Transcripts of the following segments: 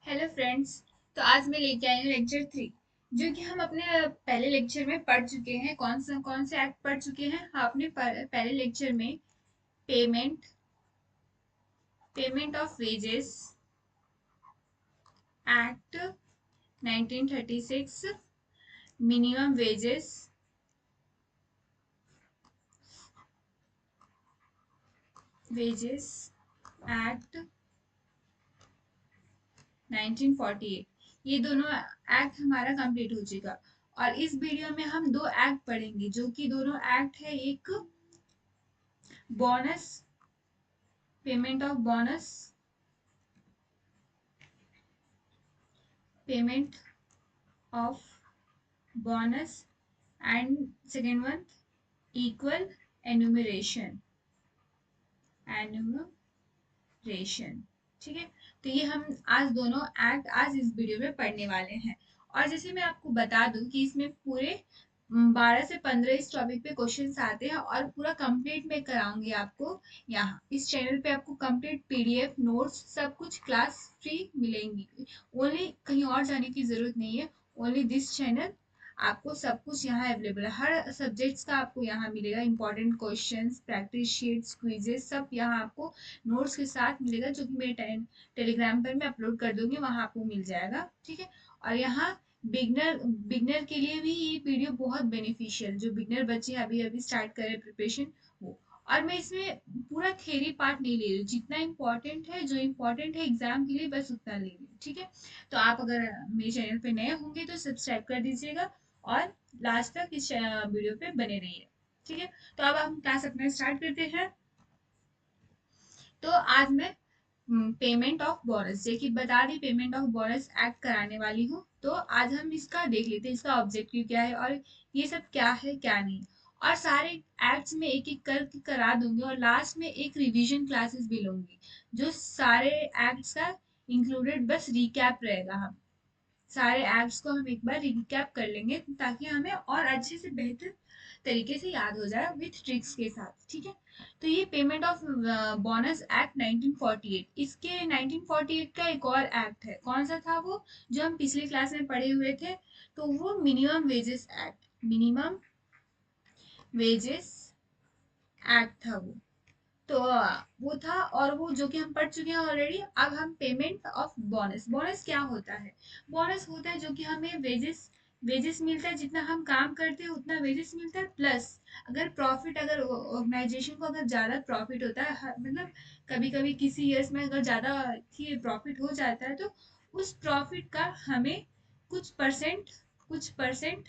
Hello friends. तो आज मैं लेके आई हूँ लेक्चर 3, जो कि हम अपने पहले लेक्चर में पढ़ चुके हैं। कौन से एक्ट पढ़ चुके हैं आपने पहले लेक्चर में? Payment payment of wages act 1936, minimum wages act 1948, ये दोनों एक्ट हमारा कंप्लीट हो चुका। और इस वीडियो में हम दो एक्ट पढ़ेंगे, जो कि दोनों एक्ट है। एक bonus, payment of bonus, payment of bonus, and second one equal enumeration enumeration. ठीक है, तो ये हम आज दोनों एक्ट आज इस वीडियो में पढ़ने वाले हैं। और जैसे मैं आपको बता दूं कि इसमें पूरे 12 से 15 इस टॉपिक पे क्वेश्चंस आते हैं, और पूरा कंप्लीट मैं कराऊंगी आपको। यहाँ इस चैनल पे आपको कंप्लीट पीडीएफ नोट्स सब कुछ क्लास फ्री मिलेंगी। ओनली कहीं और जाने की जरूरत नहीं है, ओनली दिस चैनल। आपको सब कुछ यहाँ अवेलेबल है, हर सब्जेक्ट्स का आपको यहाँ मिलेगा। Important questions, practice sheets, quizzes सब यहाँ आपको नोट्स के साथ मिलेगा, जो कि मेरे टेलीग्राम पर मैं अपलोड कर दूंगी, वहां आपको मिल जाएगा। ठीक है, और यहाँ बिगनर बिगनर के लिए भी ये वीडियो बहुत बेनिफिशियल, जो बिगनर बच्चे अभी अभी स्टार्ट कर रहे प्रिपरेशन वो। और मैं इसमें पूरा थ्योरी पार्ट नहीं ले रही हूँ, जितना इम्पोर्टेंट है, जो इम्पोर्टेंट है एग्जाम के लिए, बस उतना ले रही हूँ। ठीक है, तो आप अगर मेरे चैनल पे नए होंगे तो सब्सक्राइब कर दीजिएगा, और लास्ट तक इस वीडियो पे बने रहिए। ठीक है, तो अब हम क्लास अपना स्टार्ट करते हैं। तो आज मैं पेमेंट ऑफ बोनस, जे कि बता दी, पेमेंट ऑफ बोनस एक्ट कराने वाली हूँ। तो आज हम इसका देख लेते हैं, इसका ऑब्जेक्टिव क्या है और ये सब क्या है क्या नहीं। और सारे एक्ट्स में एक एक करके करा दूंगी, और लास्ट में एक रिवीजन क्लासेस भी लूंगी, जो सारे एक्ट्स का इंक्लूडेड बस रिकैप रहेगा। हम सारे एक्ट्स को हम एक बार रिकैप कर लेंगे, ताकि हमें और अच्छे से बेहतर तरीके से याद हो जाए विथ ट्रिक्स के साथ। ठीक है, तो ये पेमेंट ऑफ बोनस एक्ट 1948, इसके 1948 का एक और एक्ट है। कौन सा था वो, जो हम पिछली क्लास में पढ़े हुए थे? तो वो minimum wages act, minimum wages act था वो। तो वो था, और वो जो कि हम पढ़ चुके हैं ऑलरेडी। अब हम पेमेंट ऑफ बोनस, बोनस क्या होता है? बोनस होता है जो कि हमें वेजेस वेजेस मिलता है, जितना हम काम करते हैं उतना वेजेस मिलता है, प्लस अगर प्रॉफिट, अगर ऑर्गेनाइजेशन को अगर ज्यादा प्रॉफिट होता है, मतलब कभी कभी किसी ईयर्स में अगर ज्यादा ही प्रॉफिट हो जाता है, तो उस प्रॉफिट का हमें कुछ परसेंट कुछ परसेंट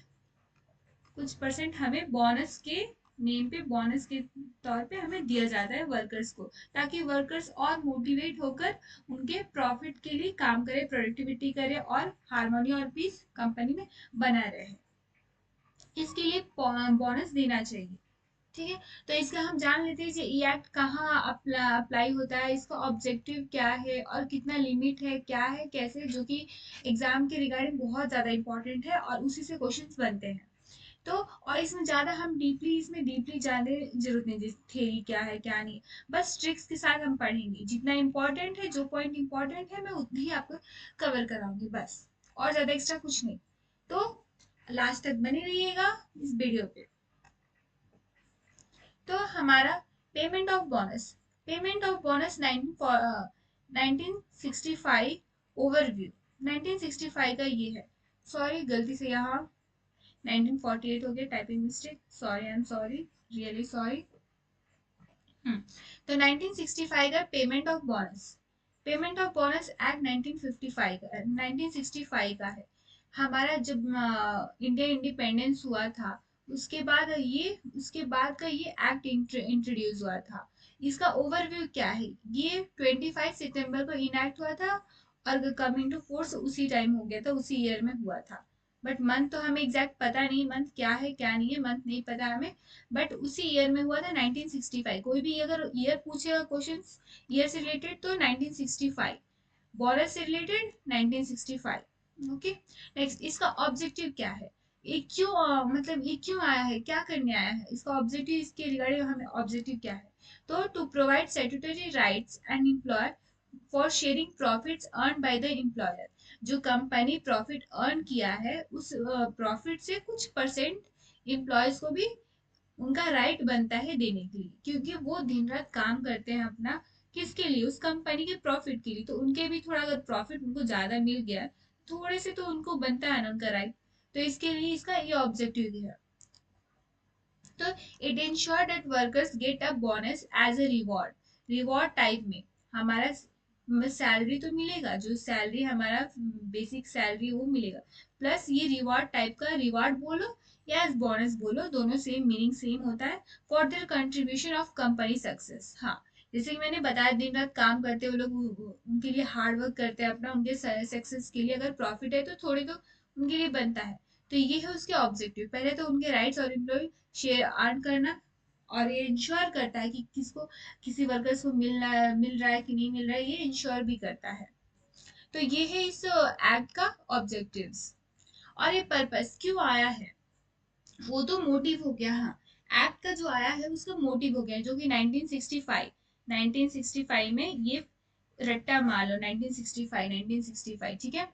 कुछ परसेंट हमें बोनस के नेम पे, बोनस के तौर पे हमें दिया जाता है वर्कर्स को, ताकि वर्कर्स और मोटिवेट होकर उनके प्रॉफिट के लिए काम करे, प्रोडक्टिविटी करे, और हार्मोनी और पीस कंपनी में बना रहे। इसके लिए बोनस देना चाहिए। ठीक है, तो इसका हम जान लेते हैं कि ये एक्ट कहाँ अप्लाई होता है, इसका ऑब्जेक्टिव क्या है, और कितना लिमिट है, क्या है, कैसे, जो कि एग्जाम के रिगार्डिंग बहुत ज्यादा इंपॉर्टेंट है, और उसी से क्वेश्चंस बनते हैं। तो और इसमें ज्यादा हम डीपली जाने जरूरत नहीं, जैसे थ्योरी क्या है क्या नहीं, बस ट्रिक्स के साथ हम पढ़ेंगे। जितना इंपॉर्टेंट है, जो पॉइंट इंपॉर्टेंट है, मैं उतनी ही आपको कवर कराऊंगी बस, और ज्यादा एक्स्ट्रा कुछ नहीं। तो लास्ट तक बने रहिएगा इस वीडियो पे। तो हमारा पेमेंट ऑफ बोनस 1965 ओवरव्यू। 1965 का ये है, सॉरी गलती से यहाँ 1948 हो गया, typing mistake, sorry, I am sorry, really sorry. तो 1965 का पेमेंट ऑफ बोनस एक्ट 1955 का 1965 का है। हमारा जब इंडिया इंडिपेंडेंस हुआ था, उसके बाद का ये एक्ट इंट्रोड्यूस हुआ था। इसका ओवरव्यू क्या है? ये 25 सितंबर को इनैक्ट हुआ था, और कमिंग टू फोर्स उसी टाइम हो गया था, उसी ईयर में हुआ था। बट मंथ तो हमें एग्जैक्ट पता नहीं, मंथ क्या है क्या नहीं है, मंथ नहीं पता हमें। बट उसी ईयर में हुआ था 1965। कोई भी अगर ईयर पूछेगा क्वेश्चन ईयर से रिलेटेड, तो 1965, बोनस से रिलेटेड 1965। ओके, नेक्स्ट इसका ऑब्जेक्टिव क्या है? ये क्यों मतलब ये क्यों आया है, क्या करने आया है, इसका ऑब्जेक्टिव, इसके रिगार्डिंग हमें ऑब्जेक्टिव क्या है? तो to provide statutory rights and employ for sharing profits earn by the employer. जो कंपनी प्रॉफिट अर्न किया है उस प्रॉफिट से कुछ परसेंट एम्प्लॉयज को भी उनका राइट बनता है देने के लिए, क्योंकि वो दिन रात काम करते हैं अपना किसके लिए, उस कंपनी के प्रॉफिट के लिए। तो उनके भी थोड़ा अगर प्रॉफिट उनको ज्यादा मिल गया, थोड़े से तो उनको बनता है ना उनका राइट। तो इसके लिए इसका ये ऑब्जेक्टिव है। तो it ensure that workers get a bonus as a reward. Reward type में हमारा सैलरी तो मिलेगा, जो सैलरी हमारा बेसिक सैलरी वो मिलेगा, प्लस ये रिवॉर्ड टाइप का, रिवॉर्ड बोलो या एज बोनस बोलो, दोनों सेम मीनिंग सेम होता है। For their contribution of company success. हाँ, जैसे कि मैंने बताया दिन रात काम करते हैं वो लोग, उनके लिए हार्ड वर्क करते हैं अपना, उनके सक्सेस के लिए अगर प्रॉफिट है तो थोड़ी तो उनके लिए बनता है। तो ये है उसके ऑब्जेक्टिव, पहले तो उनके राइट्स और एम्प्लॉय शेयर अर्न करना, और ये इंश्योर करता है कि किसको, किसी वर्कर्स को मिल रहा है कि नहीं मिल रहा है, ये इंश्योर भी करता है। तो ये है इस एक्ट का ऑब्जेक्टिव्स। और ये पर्पस क्यों आया है, वो तो मोटिव हो गया। हाँ, एक्ट का जो आया है उसका मोटिव हो गया, जो कि 1965 में ये रट्टा मार लो, 1965 ठीक है।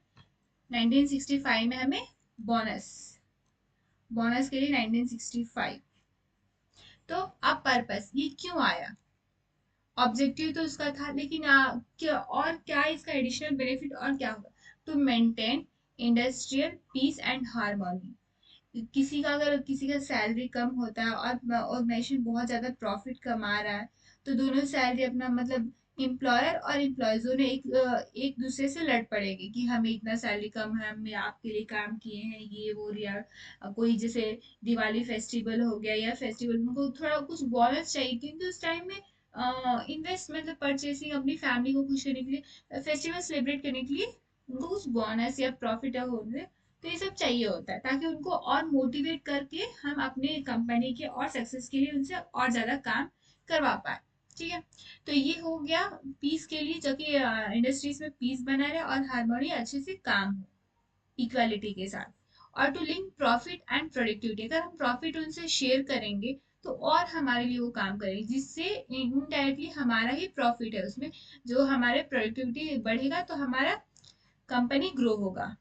1965 में हमें बोनस बोनस के लिए 1965। तो अब पर्पस ये क्यों आया, ऑब्जेक्टिव तो उसका था, लेकिन क्या और क्या इसका एडिशनल बेनिफिट और क्या होगा, to maintain industrial peace and harmony. किसी का अगर किसी का सैलरी कम होता है और ऑर्गेनाइजेशन बहुत ज्यादा प्रॉफिट कमा रहा है, तो दोनों सैलरी अपना मतलब एम्प्लॉयर और एम्प्लॉयज दोनों एक दूसरे से लड़ पड़ेंगे कि हमें इतना सैलरी कम है, हमने आपके लिए काम किए हैं ये वो, या कोई जैसे दिवाली फेस्टिवल हो गया या फेस्टिवल, उनको थोड़ा कुछ बोनस चाहिए, क्योंकि उस टाइम में इन्वेस्ट मतलब परचेसिंग अपनी फैमिली को खुश करने के लिए, फेस्टिवल सेलिब्रेट करने के लिए उनको कुछ बोनस या प्रॉफिट होने, तो ये सब चाहिए होता है ताकि उनको और मोटिवेट करके हम अपने कंपनी के और सक्सेस के लिए उनसे और ज्यादा काम करवा पाए। ठीक है, तो ये हो गया पीस के लिए, जो कि इंडस्ट्रीज में पीस बना रहे और हार्मोनी अच्छे से काम हो इक्वालिटी के साथ। और to link profit and productivity, अगर हम प्रॉफिट उनसे शेयर करेंगे तो और हमारे लिए वो काम करेंगे, जिससे इनडायरेक्टली हमारा ही प्रॉफिट है उसमें, जो हमारे प्रोडक्टिविटी बढ़ेगा तो हमारा कंपनी ग्रो होगा,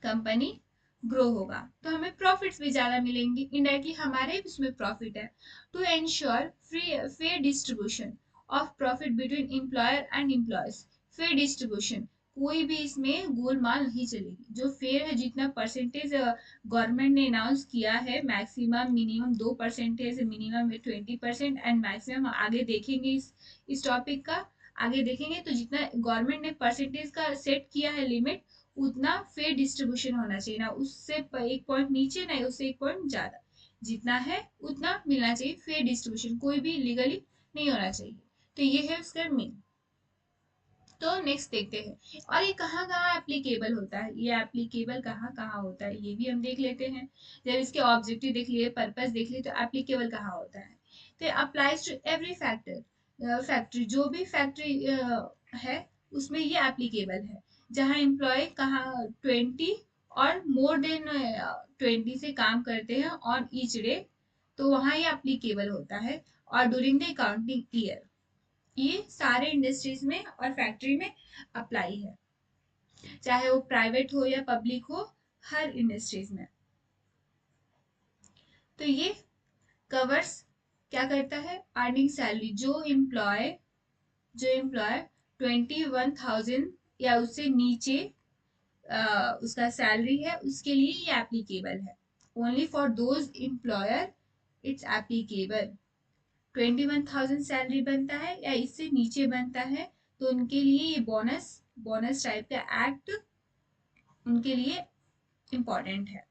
कंपनी ग्रो होगा तो हमें प्रॉफिट्स भी ज्यादा मिलेंगे, इनडायरेक्टली हमारे भी उसमें प्रॉफिट है। To ensure free fair distribution of profit between employer and employees. Fair distribution, कोई भी इसमें गोलमाल नहीं चलेगी, जो फेयर है, जितना परसेंटेज गवर्नमेंट ने अनाउंस किया है, maximum minimum 2%, minimum 20% and maximum आगे देखेंगे इस टॉपिक का, आगे देखेंगे तो जितना गवर्नमेंट ने परसेंटेज का सेट किया है लिमिट, उतना फेयर डिस्ट्रीब्यूशन होना चाहिए, ना उससे एक पॉइंट नीचे ना उससे एक पॉइंट ज्यादा, जितना है उतना मिलना चाहिए, फेयर डिस्ट्रीब्यूशन, कोई भी लीगली नहीं होना चाहिए। तो ये है उसका मीन। तो नेक्स्ट देखते हैं, और ये कहाँ कहाँ एप्लीकेबल होता है, ये एप्लीकेबल कहाँ कहाँ होता है ये भी हम देख लेते हैं। जब इसके ऑब्जेक्टिव देख लिए, पर्पस देख लिए, तो एप्लीकेबल कहाँ होता है, तो applies to every factor, factory, जो भी फैक्ट्री है उसमें ये एप्लीकेबल है, जहाँ एम्प्लॉय कहाँ 20 और मोर देन 20 से काम करते हैं ऑन ईच डे, तो वहाँ ये एप्लीकेबल होता है। और डूरिंग द अकाउंटिंग ईयर, ये सारे इंडस्ट्रीज में और फैक्ट्री में अप्लाई है, चाहे वो प्राइवेट हो या पब्लिक हो, हर इंडस्ट्रीज में। तो ये कवर्स क्या करता है, अर्निंग सैलरी, जो एम्प्लॉय 21,000 या उससे नीचे उसका सैलरी है, उसके लिए ये एप्लीकेबल है। Only for those employer it's applicable. 21,000 salary बनता है या इससे नीचे बनता है, तो उनके लिए ये बोनस टाइप का एक्ट उनके लिए इम्पोर्टेंट है।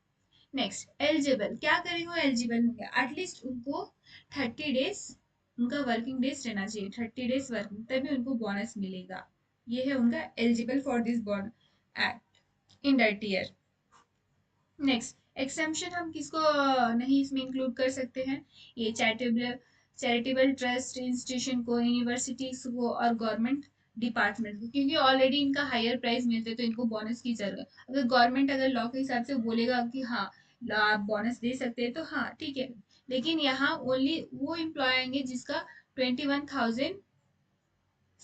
नेक्स्ट, एलिजिबल, क्या करेंगे वो एलिजिबल होंगे, एटलीस्ट उनको 30 डेज उनका वर्किंग डेज रहना चाहिए, 30 डेज वर्किंग, तभी उनको बोनस मिलेगा। ये है उनका eligible for this bonus act in that year. Next, exemption हम किसको नहीं इसमें इंक्लूड कर सकते हैं, ये चैरिटेबल ट्रस्ट इंस्टीट्यूशन को, यूनिवर्सिटीज को और गवर्नमेंट डिपार्टमेंट को, क्योंकि ऑलरेडी इनका हायर प्राइस मिलते तो इनको बोनस की जरूरत, अगर गवर्नमेंट अगर लॉ के हिसाब से बोलेगा कि हाँ आप बोनस दे सकते हैं तो हाँ ठीक है, लेकिन यहाँ ओनली वो एम्प्लॉय आएंगे जिसका 21,000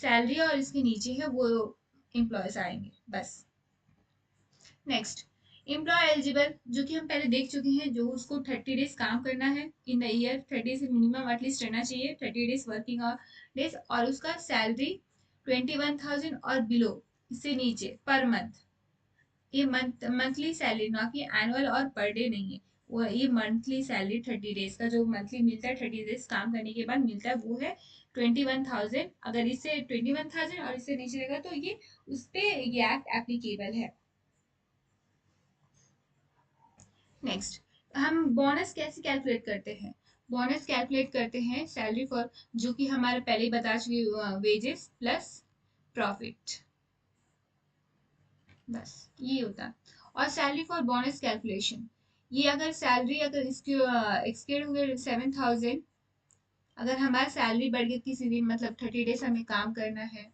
सैलरी और इसके नीचे है वो एम्प्लॉयज आएंगे बस। नेक्स्ट, एम्प्लॉय एलिजिबल, जो कि हम पहले देख चुके हैं, जो उसको 30 डेज काम करना है इन द ईयर, 30 से मिनिमम एटलीस्ट रहना चाहिए, 30 डेज वर्किंग डेज, और उसका सैलरी 21,000 और बिलो, इससे नीचे पर मंथ। ये मंथली सैलरी, ना कि एनुअल और पर डे नहीं है, वो ये मंथली सैलरी 30 डेज का जो मंथली मिलता है 30 डेज काम करने के बाद मिलता है, वो है 21,000। अगर इससे 21,000 और इससे नीचे रहेगा तो ये उस पे ये एक्ट एप्लीकेबल है। नेक्स्ट, हम बोनस कैसे कैलकुलेट करते हैं? बोनस कैलकुलेट करते हैं सैलरी फॉर, जो कि हमारे पहले ही बता चुकी, वेजेस प्लस प्रॉफिट, बस ये होता है। और सैलरी फॉर बोनस कैलकुलेशन, ये अगर सैलरी अगर इसके एक्सकेड हो गया 7,000, अगर हमारा सैलरी बढ़ गया किसी दिन, मतलब 30 डेज हमें काम करना है,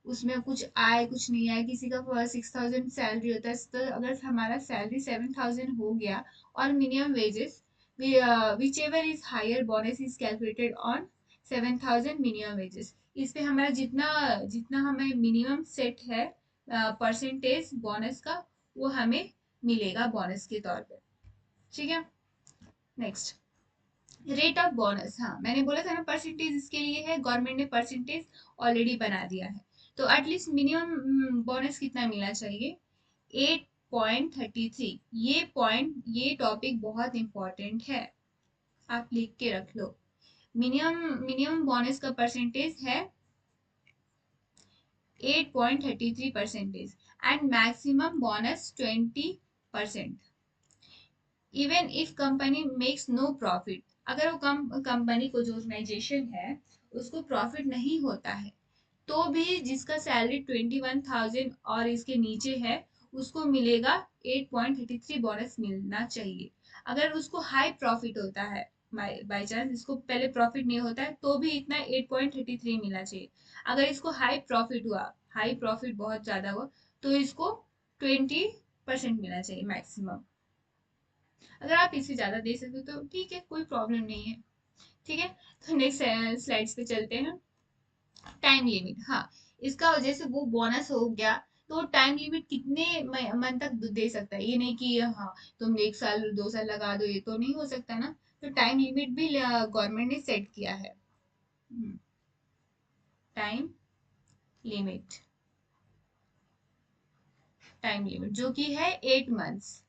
उसमें कुछ आए कुछ नहीं आए, किसी का 6,000 सैलरी होता है, तो अगर हमारा सैलरी 7,000 हो गया और minimum wages, whichever is higher, bonus is calculated on 7,000 minimum wages. इस पे हमारा जितना जितना हमें मिनिमम सेट है परसेंटेज बोनस का, वो हमें मिलेगा बोनस के तौर पे। ठीक है। नेक्स्ट, रेट ऑफ बोनस, हाँ मैंने बोला था ना परसेंटेज इसके लिए है, गवर्नमेंट ने परसेंटेज ऑलरेडी बना दिया है। तो एटलीस्ट मिनिमम बोनस कितना मिलना चाहिए? 8.33। ये टॉपिक बहुत इंपॉर्टेंट है, आप लिख के रख लो। मिनिमम मिनिमम बोनस का परसेंटेज है 8.33% and maximum bonus 20%। Even if company makes no profit, अगर वो कंपनी को, जो ऑर्गेनाइजेशन है, उसको प्रॉफिट नहीं होता है, तो भी जिसका सैलरी 21,000 और इसके नीचे है, उसको मिलेगा 8.33 बोनस मिलना चाहिए। अगर उसको हाई प्रॉफिट होता है, बाई चांस इसको पहले प्रॉफिट नहीं होता है, तो भी इतना 8.33 मिलना चाहिए। अगर इसको हाई प्रॉफिट हुआ, हाई प्रॉफिट बहुत ज्यादा हुआ, तो इसको 20% मिलना चाहिए मैक्सिमम। अगर आप इससे ज्यादा दे सकते हो तो ठीक है, कोई प्रॉब्लम नहीं है। ठीक है। तो नेक्स्ट स्लाइड्स पे चलते हैं। टाइम लिमिट, हाँ, इसका वजह से वो बोनस हो गया, तो टाइम लिमिट कितने मंथ तक दे सकता है, ये नहीं कि हाँ तुम 1 साल 2 साल लगा दो, ये तो नहीं हो सकता ना। तो टाइम लिमिट भी गवर्नमेंट ने सेट किया है। टाइम लिमिट, टाइम लिमिट जो कि है 8 मंथ्स।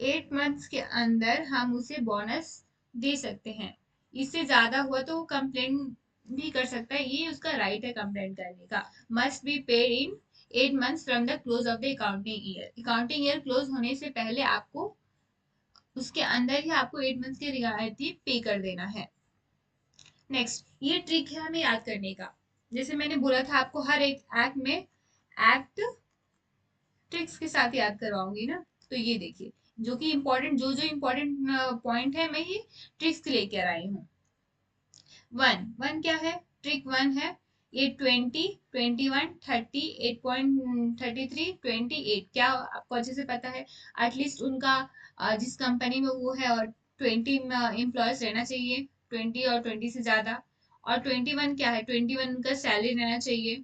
8 मंथ्स के अंदर हम उसे बोनस दे सकते हैं। इससे ज्यादा हुआ तो वो कंप्लेन भी कर सकता है, ये उसका राइट है कंप्लेन करने का। Must be paid in 8 months from the close of the accounting year. Accounting year close होने से पहले आपको, उसके अंदर ही आपको 8 मंथ्स के रियायती पे कर देना है। नेक्स्ट, ये ट्रिक है हमें याद करने का। जैसे मैंने बोला था आपको हर एक एक्ट में एक्ट ट्रिक्स के साथ याद करवाऊंगी ना, तो ये देखिए, जो कि इम्पोर्टेंट, जो जो इम्पोर्टेंट पॉइंट है, मैं ये ट्रिक्स लेकर आई हूँ। वन वन क्या है? ट्रिक वन है ये 20, 21, 30, 8.33, 28, क्या आपको अच्छे से पता है? एटलीस्ट उनका जिस कंपनी में वो है, और 20 एम्प्लॉयज रहना चाहिए, 20 और 20 से ज्यादा। और 21 क्या है? 21 का सैलरी रहना चाहिए,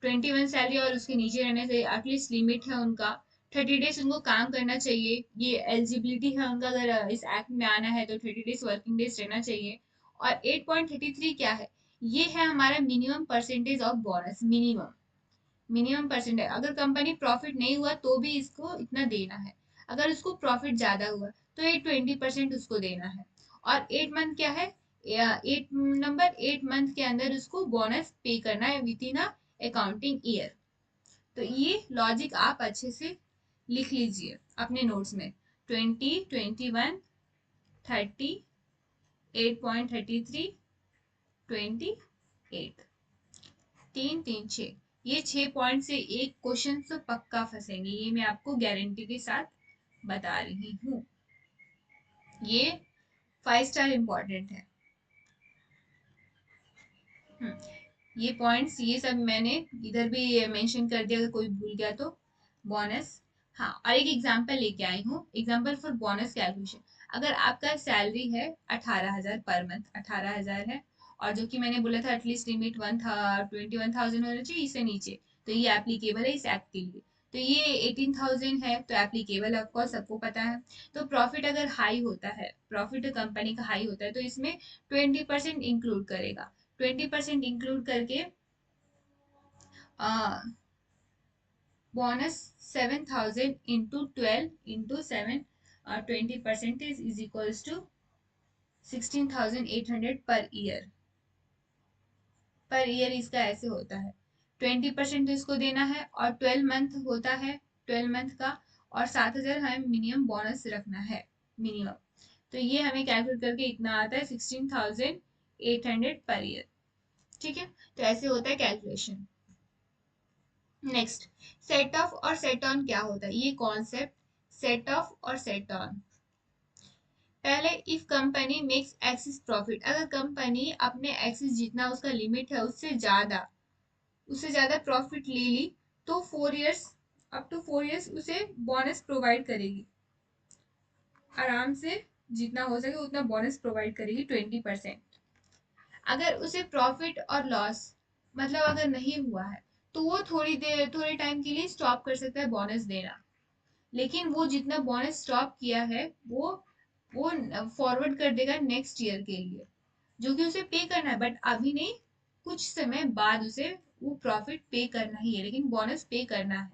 21 सैलरी और उसके नीचे रहने चाहिए, एटलीस्ट लिमिट है उनका। 30 डेज उनको काम करना चाहिए, ये एलिजिबिलिटी है उनका, अगर इस एक्ट में आना है तो 30 डेज वर्किंग डेज रहना चाहिए। और 8.33 क्या है? ये है हमारा minimum percentage of bonus, minimum minimum percentage. अगर कंपनी प्रॉफिट नहीं हुआ तो भी इसको इतना देना है, अगर उसको प्रॉफिट ज्यादा हुआ तो ये 20% उसको देना है। और 8 मंथ क्या है? 8 मंथ के अंदर उसको बोनस पे करना है विद इन अकाउंटिंग ईयर। तो ये लॉजिक आप अच्छे से लिख लीजिए अपने नोट्स में। 20, 21, 30, 8.33, 28, 3, 3, 6, ये 6 पॉइंट से एक क्वेश्चन तो पक्का फंसेंगे, ये मैं आपको गारंटी के साथ बता रही हूँ। ये 5 स्टार इम्पोर्टेंट है। ये पॉइंट्स ये सब मैंने इधर भी मेंशन कर दिया, अगर कोई भूल गया तो। बोनस, हाँ, और एक एग्जांपल लेके आई हूँ, एग्जांपल फॉर बोनस कैलकुलेशन। अगर आपका सैलरी है 18,000 पर मंथ, 18,000 है, और जो कि मैंने बोला था एटलीस्ट लिमिट 21,000 होना चाहिए इससे नीचे, तो ये एप्लीकेबल है इस एक्ट के लिए। तो ये 18,000 है तो एप्लीकेबल है, ऑफकोर्स सबको पता है। तो प्रॉफिट अगर हाई होता है, प्रॉफिट कंपनी का हाई होता है, तो इसमें 20% इंक्लूड करेगा। 20% इंक्लूड करके bonus 7,000 into 12 into 7, 20% is equals to 16,800 per year इसका ऐसे होता है। 20% तो इसको देना है और 12 मंथ होता है, 12 मंथ का, और 7,000 हमें मिनिमम बोनस रखना है मिनिमम। तो ये हमें कैलकुलेट करके इतना आता है 16,800 पर ईयर। ठीक है, तो ऐसे होता है कैलकुलेशन। नेक्स्ट, सेट ऑफ और सेट ऑन क्या होता है, ये कॉन्सेप्ट सेट ऑफ और सेट ऑन। पहले if company makes axis profit, अगर कंपनी अपने एक्सिस जितना उसका लिमिट है उससे ज्यादा प्रॉफिट ले ली, तो 4 इयर्स, अप टू 4 इयर्स उसे बोनस प्रोवाइड करेगी, आराम से जितना हो सके उतना बोनस प्रोवाइड करेगी 20%। अगर उसे प्रॉफिट और लॉस मतलब अगर नहीं हुआ है, तो वो थोड़े टाइम के लिए स्टॉप कर सकता है बोनस देना, लेकिन वो जितना बोनस स्टॉप किया है वो फॉरवर्ड कर देगा नेक्स्ट ईयर के लिए, जो कि उसे पे करना है, बट अभी नहीं, कुछ समय बाद उसे वो प्रॉफिट पे करना ही है, लेकिन बोनस पे करना है,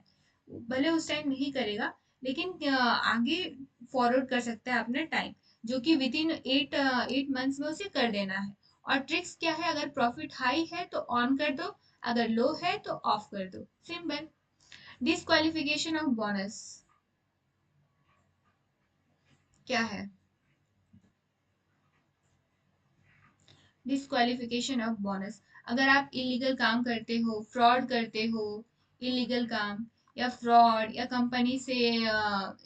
भले उस टाइम नहीं करेगा, लेकिन आगे फॉरवर्ड कर सकता है अपना टाइम, जो कि विद इन 8 मंथ्स में उसे कर देना है। और ट्रिक्स क्या है, अगर प्रॉफिट हाई है तो ऑन कर दो, अगर लो है तो ऑफ कर दो, सिंपल। डिस्क्वालिफिकेशन ऑफ बोनस क्या है, डिस्क्वालिफिकेशन ऑफ बोनस, अगर आप इलीगल काम करते हो, फ्रॉड करते हो, इलीगल काम या फ्रॉड या कंपनी से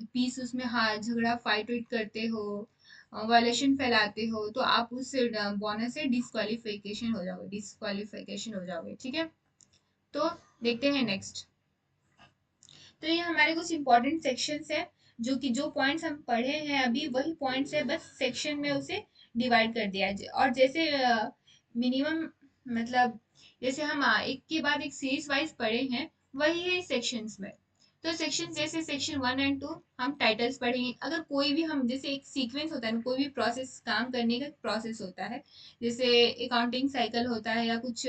पीस उसमें हाँ झगड़ा फाइट वाइट करते हो, वायलेशन फैलाते हो, तो आप उस बोनस से डिस्क्वालिफिकेशन हो जाओगे। ठीक है, तो देखते हैं नेक्स्ट। तो ये हमारे कुछ इंपॉर्टेंट सेक्शंस है, जो पॉइंट्स हम पढ़े हैं अभी वही पॉइंट्स है, बस सेक्शन में उसे डिवाइड कर दिया है। और जैसे मिनिमम मतलब जैसे हम एक के बाद एक सीरीज वाइज पढ़े हैं, वही है सेक्शंस में। तो सेक्शन जैसे सेक्शन 1 और 2 हम टाइटल्स पढ़ेंगे, अगर कोई भी हम जैसे एक सीक्वेंस होता है ना, कोई भी प्रोसेस काम करने का प्रोसेस होता है, जैसे अकाउंटिंग साइकिल होता है या कुछ,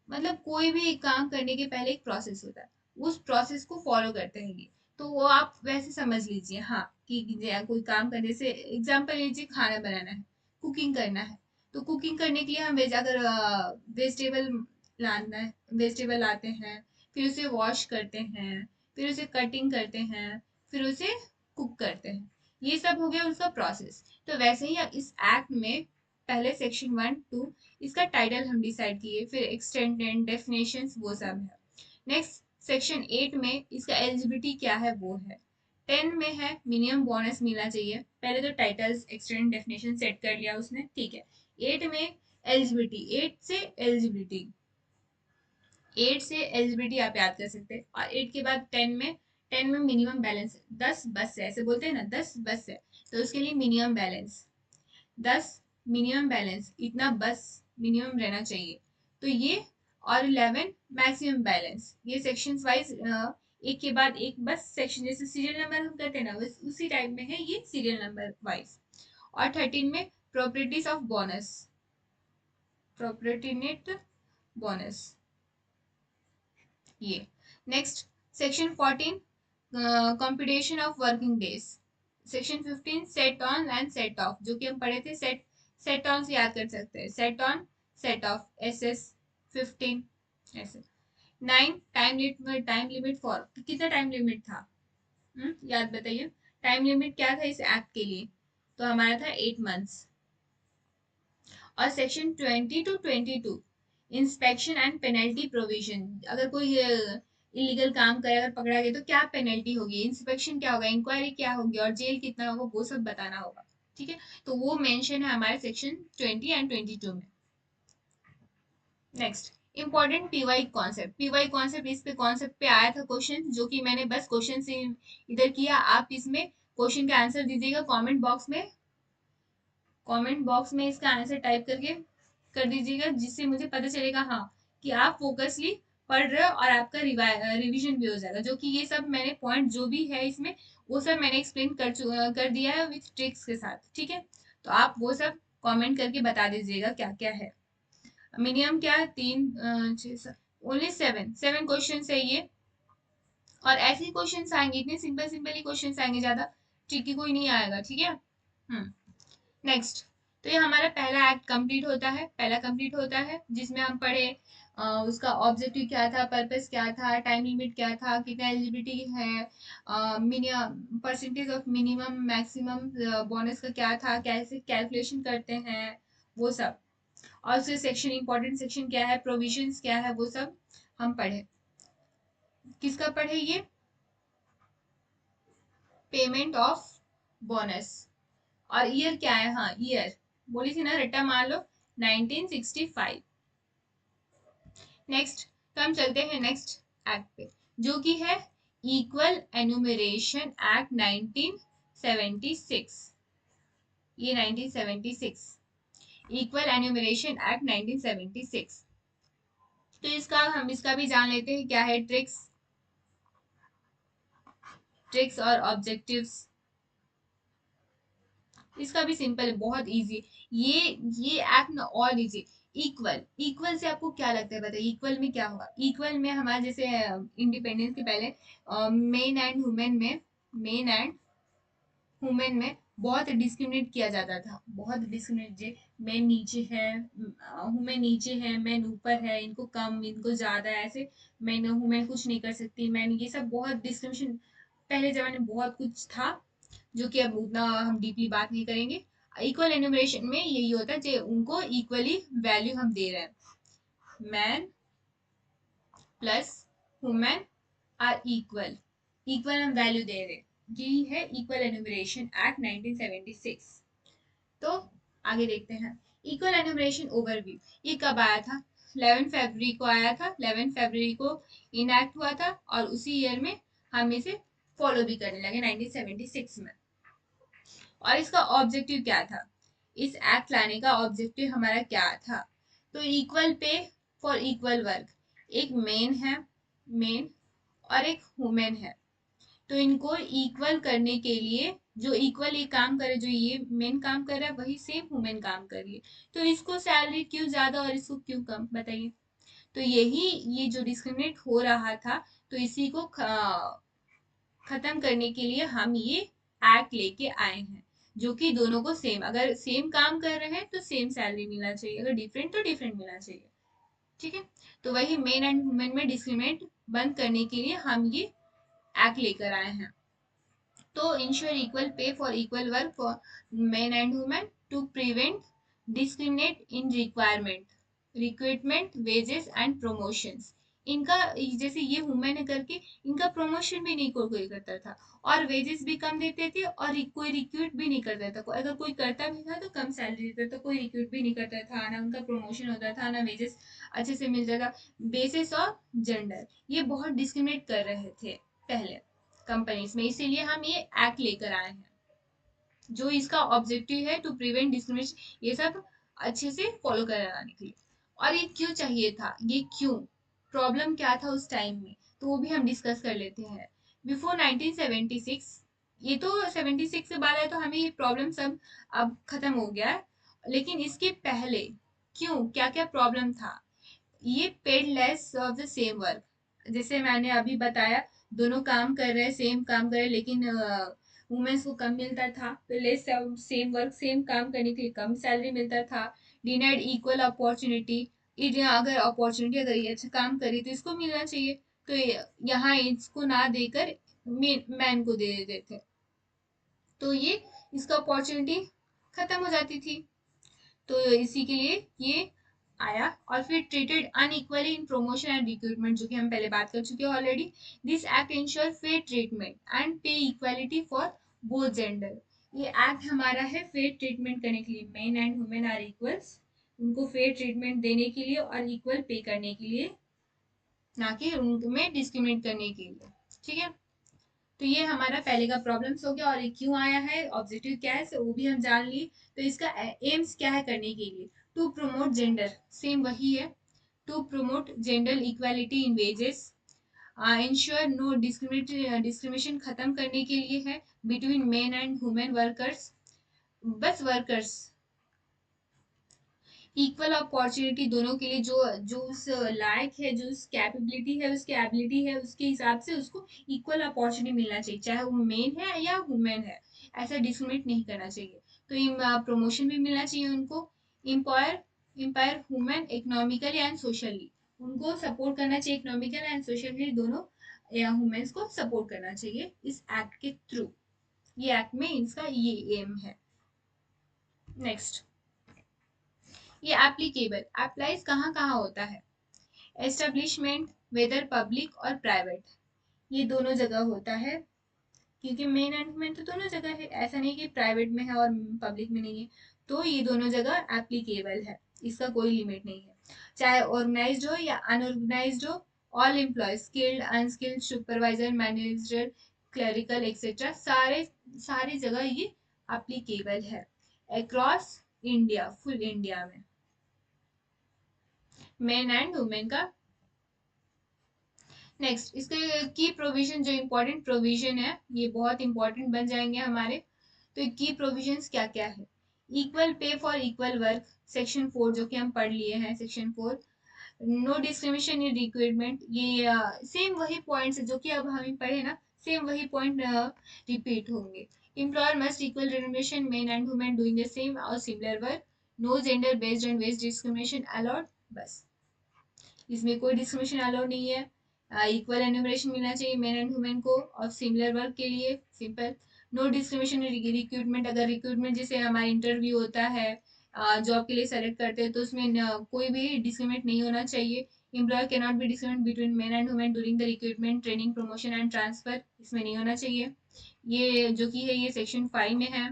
मतलब कोई भी काम करने के पहले एक प्रोसेस होता है, उस प्रोसेस को फॉलो करते हैं ये, तो वो आप वैसे समझ लीजिए हाँ, कि कोई काम करने से एग्जाम्पल लीजिए, खाना बनाना है, कुकिंग करना है, तो कुकिंग करने के लिए हम अगर वेजिटेबल लाना है, वेजिटेबल लाते हैं, फिर उसे वॉश करते हैं, फिर उसे कटिंग करते हैं, फिर उसे कुक करते हैं, ये सब हो गया उसका प्रोसेस। तो वैसे ही इस एक्ट में पहले सेक्शन 1 2 इसका टाइटल हम डिसाइड किए, फिर एक्सटेंडेड डेफिनेशंस वो सब है। नेक्स्ट सेक्शन 8 में इसका एलिजिबिलिटी क्या है वो है। 10 में है मिनिमम बोनस मिलना चाहिए, पहले तो टाइटल्स एक्सटेंडेड डेफिनेशन सेट कर लिया उसने, ठीक है। 8 में एलिजिबिलिटी, 8 से एलिजिबिलिटी आप याद कर सकते हैं, और 8 के बाद 10 में मिनिमम बैलेंस 10 बस है, ऐसे बोलते हैं ना 10 बस है, तो उसके लिए मिनिमम बैलेंस 10, मिनिमम बैलेंस इतना बस मिनिमम रहना चाहिए, तो ये, और 11 मैक्सिमम बैलेंस, ये सेक्शंस वाइज एक के बाद एक बस सेक्शन, जैसे सीरियल नंबर हम करते हैं ना, बस उसी टाइप में है ये सीरियल नंबर वाइज। और 13 में प्रॉपर्टीज ऑफ बोनस, प्रोपर्टीनेट बोनस, ये। Next section 14 computation of working days, section 15 set on and set of, जो कि हम पढ़े थे, सेट ऑन से याद कर सकते हैं, set on set of S S 15 ऐसे। 9 टाइम लिमिट फॉर, कितना टाइम लिमिट था, याद बताइए, टाइम लिमिट क्या था इस एक्ट के लिए, तो हमारा था 8 मंथ्स। और section 20 to 22 inspection and penalty provision, अगर कोई इलीगल काम करे, अगर पकड़ा गया तो क्या पेनल्टी होगी, इंस्पेक्शन क्या होगा, इंक्वायरी क्या होगी, और जेल कितना होगा, वो सब बताना होगा। ठीक है, तो वो मेंशन है हमारे सेक्शन 20 and 22 में। Next important PY concept, PY concept, इस पे कॉन्सेप्ट पे आया था क्वेश्चन, जो कि मैंने बस क्वेश्चन से इधर किया, आप इसमें क्वेश्चन का आंसर दीजिएगा कमेंट बॉक्स में, इसका आंसर टाइप करके कर दीजिएगा, जिससे मुझे पता चलेगा हाँ कि आप फोकसली पढ़ रहे हो और आपका रिवीजन भी हो जाएगा। जो कि ये सब मैंने पॉइंट जो भी है इसमें वो सब मैंने एक्सप्लेन कर दिया है विथ ट्रिक्स के साथ, ठीक है। तो आप वो सब कमेंट करके बता दीजिएगा क्या क्या है। मिनिमम क्या, तीन छः, ओनली सेवन सेवन क्वेश्चन है ये। और ऐसे ही क्वेश्चन आएंगे, इतने सिंपल सिंपल ही क्वेश्चन आएंगे, ज्यादा ट्रिकी कोई नहीं आएगा, ठीक है। नेक्स्ट, तो ये हमारा पहला एक्ट कंप्लीट होता है, पहला कंप्लीट होता है जिसमें हम पढ़े उसका ऑब्जेक्टिव क्या था, पर्पस क्या था, टाइम लिमिट क्या था, कितना एलिजिबिलिटी है, minimum percentage of minimum maximum bonus का क्या था, कैसे कैलकुलेशन करते हैं वो सब। और उसके सेक्शन, इंपॉर्टेंट सेक्शन क्या है, प्रोविजंस क्या है, वो सब हम पढ़े। किसका पढ़े ये, पेमेंट ऑफ बोनस। और ईयर क्या है, हाँ ईयर बोली थी ना, रट्टा मार लो, 1965। नेक्स्ट, तो हम चलते हैं नेक्स्ट एक्ट पे, जो कि है इक्वल एनुमरेशन एक्ट 1976। ये 1976, इक्वल एनुमरेशन एक्ट 1976। तो इसका हम इसका भी जान लेते हैं क्या है, ट्रिक्स, ट्रिक्स और ऑब्जेक्टिव्स। इसका भी सिंपल है, बहुत इजी। ये एक्ट ना और इजी। इक्वल, इक्वल से आपको क्या लगता है बताइए, इक्वल में क्या होगा। इक्वल में हमारे जैसे इंडिपेंडेंस के पहले मेन एंड वुमेन में, मेन एंड वुमेन में बहुत डिस्क्रिमिनेट किया जाता था, बहुत डिस्क्रिमिनेट, जे मेन नीचे है, वुमेन नीचे है, मेन ऊपर है, इनको कम इनको ज्यादा, ऐसे मेन वुमेन कुछ नहीं कर सकती, मैन, ये सब बहुत डिस्क्रिमिनेशन पहले जमाने में बहुत कुछ था, जो कि अब उतना हम डीपली बात नहीं करेंगे। इक्वल एनुमरेशन में यही होता है जो उनको इक्वली वैल्यू हम दे रहे हैं, man plus women are equal, equal हम वैल्यू दे रहे हैं, यही है इक्वल एनुमरेशन एक्ट 1976। तो आगे देखते हैं, इक्वल एनुमरेशन ओवरव्यू, ये कब आया था, 11 फरवरी को आया था, 11 फरवरी को इनैक्ट हुआ था, और उसी ईयर में हम इसे फॉलो भी करने लगे 1976 में। और इसका ऑब्जेक्टिव क्या था, इस एक्ट लाने का ऑब्जेक्टिव हमारा क्या था, तो equal pay for equal work, एक मेन है, मेन, और एक वुमेन है, तो इनको इक्वल करने के लिए, जो इक्वल ये काम करे, जो ये मेन काम कर रहा है वही सेम वुमेन काम कर रही है, तो इसको सैलरी क्यों ज्यादा और इसको क्यों कम, बताइए। तो यही, ये जो डिस्क्रिमिनेट हो रहा था, तो इसी को खत्म करने के लिए हम ये एक्ट लेके आए हैं, जो कि दोनों को सेम, अगर सेम काम कर रहे हैं तो सेम सैलरी मिलना चाहिए, अगर डिफरेंट तो डिफरेंट मिलना चाहिए, ठीक है। तो वही मेन एंड वुमेन में डिस्क्रिमिनेट बंद करने के लिए हम ये एक्ट लेकर आए हैं। तो ensure equal pay for equal work for men and women to prevent discriminate in requirement, recruitment, wages and promotions. इनका, जैसे ये वुमेन है करके, इनका प्रमोशन भी नहीं कोई करता था, और वेजेस भी कम देते थे, और कोई रिक्रूट भी नहीं करता था, अगर कोई करता भी था तो कम सैलरी देता था, कोई रिक्रूट भी नहीं करता था, ना उनका प्रमोशन होता था, ना वेजेस अच्छे से मिलता था, बेसिस ऑफ जेंडर। ये बहुत डिस्क्रिमिनेट कर रहे थे पहले कंपनीज में, इसीलिए हम ये एक्ट लेकर आए हैं, जो इसका ऑब्जेक्टिव है टू प्रिवेंट डिस्क्रिमिनेशन, ये सब अच्छे से फॉलो कराने के लिए। और ये क्यों चाहिए था, ये क्यों, प्रॉब्लम क्या था उस टाइम में, तो वो भी हम डिस्कस कर लेते हैं। बिफोर 1976, ये तो 76 से बाद है, तो हमें ये प्रॉब्लम सब अब खत्म हो गया है, लेकिन इसके पहले क्यों, क्या क्या प्रॉब्लम था, ये paid less of the same work, जैसे मैंने अभी बताया, दोनों काम कर रहे हैं, सेम काम कर रहे हैं, लेकिन वुमेन्स को कम मिलता था, तो लेस सेम वर्क, सेम काम करने के लिए कम सैलरी मिलता था। डिनाइड इक्वल अपॉर्चुनिटी, अगर अपॉर्चुनिटी, अगर ये अच्छा काम करी तो इसको मिलना चाहिए, तो यहाँ इसको ना देकर मैन को दे देते थे, तो ये इसका अपॉर्चुनिटी खत्म हो जाती थी, तो इसी के लिए ये आया। और फिर treated unequally in promotion and recruitment, जो कि हम पहले बात कर चुके हैं already. This act ensure fair treatment and pay equality for both gender, ये एक्ट हमारा है फेयर ट्रीटमेंट करने के लिए, men and women are equals, उनको फेयर ट्रीटमेंट देने के लिए और इक्वल पे करने के लिए, ना कि उनमें डिस्क्रिमिनेट करने के लिए, ठीक है। तो ये हमारा पहले का प्रॉब्लम्स हो गया, और ये क्यों आया है, ऑब्जेक्टिव क्या है, वो भी हम जान लिए। तो इसका एम्स क्या है करने के लिए, टू प्रोमोट जेंडर, सेम वही है, to promote gender equality in wages, ensure no discrimination खत्म करने के लिए है between men and women workers, बस वर्कर्स, इक्वल अपॉर्चुनिटी दोनों के लिए, जो जो उस लायक है, जो उस कैपेबिलिटी है, उसकी एबिलिटी है, उसके हिसाब से उसको इक्वल अपॉर्चुनिटी मिलना चाहिए, चाहे वो मेन है या वुमेन है, ऐसा डिस्क्रिमिनेट नहीं करना चाहिए। तो प्रमोशन भी मिलना चाहिए उनको। Empower empower women economically and socially, उनको सपोर्ट करना चाहिए इकोनॉमिकल एंड सोशली, दोनों या वुमेन्स को सपोर्ट करना चाहिए इस एक्ट के थ्रू। ये एक्ट में इसका ये एम है। नेक्स्ट, ये एप्लीकेबल अप्लाइज कहाँ कहाँ होता है? एस्टेब्लिशमेंट, वेदर पब्लिक और प्राइवेट, ये दोनों जगह होता है, क्योंकि मेन एंड वुमेन तो दोनों जगह है, ऐसा नहीं कि प्राइवेट में है और पब्लिक में नहीं है, तो ये दोनों जगह एप्लीकेबल है, इसका कोई लिमिट नहीं है, चाहे ऑर्गेनाइज्ड हो या अनऑर्गेनाइज्ड हो, all employ, skilled unskilled, supervisor, manager, clerical etcetera, सारे सारी जगह ये एप्लीकेबल है अक्रॉस इंडिया, फुल इंडिया में, मेन एंड वुमेन का। नेक्स्ट, इसके की प्रोविजन, जो इम्पोर्टेंट प्रोविजन है, ये बहुत इंपॉर्टेंट बन जाएंगे हमारे। तो की प्रोविजंस क्या क्या है? Equal pay for equal work, section 4 जो कि हम पढ़ लिए हैं, section 4। No discrimination in recruitment, ये सेम वही पॉइंट्स जो कि अब हमें पढ़े ना, सेम वही पॉइंट रिपीट होंगे। Employer must equal remuneration men and women doing the same और similar work, no gender based and wage discrimination allowed, बस, इसमें कोई डिस्क्रिमिनेशन अलाउ नहीं है। इक्वल एन्यूमरेशन मिलना चाहिए मेन एंड वुमेन को और सिमिलर वर्क के लिए, सिंपल। नो डिस्क्रिमिनेशन रिक्रूटमेंट, अगर रिक्रूटमेंट जैसे हमारा इंटरव्यू होता है, जॉब के लिए सेलेक्ट करते हैं, तो उसमें कोई भी डिस्क्रिमिनेट नहीं होना चाहिए। Employer can not be discriminate between men and women during the recruitment, training, promotion and transfer, इसमें नहीं होना चाहिए। ये जो कि है ये सेक्शन 5 में है।